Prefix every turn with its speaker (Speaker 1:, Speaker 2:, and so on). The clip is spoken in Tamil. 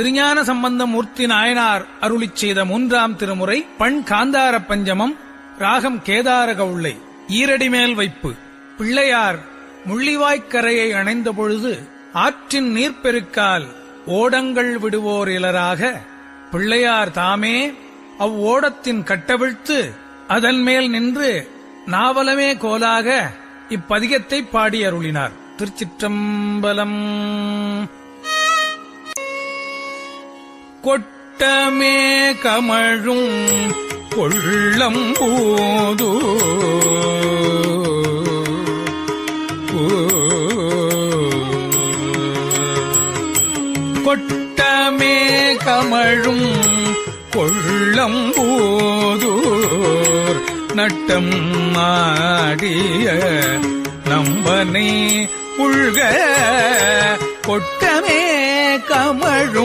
Speaker 1: திருஞான சம்பந்தமூர்த்தி நாயனார் அருளிச் செய்த 3ஆம் திருமுறை பண் காந்தார பஞ்சமம், ராகம் கேதார கவுளை, ஈரடிமேல் வைப்பு. பிள்ளையார் முள்ளிவாய்க்கரையை அணைந்த பொழுது ஆற்றின் நீர்ப்பெருக்கால் ஓடங்கள் விடுவோர் இலராக பிள்ளையார் தாமே அவ்வோடத்தின் கட்டவிழ்த்து அதன் மேல் நின்று நாவலமே கோலாக இப்பதிகத்தை பாடி அருளினார். திருச்சிற்றம்பலம். கொட்டமே கமழும் கொள்ளம் பூது கொட்டமே கமழும் கொள்ளம் பூதூர் நட்டம் ஆடிய நம்பனை உள்க கொட்டமே கமழும்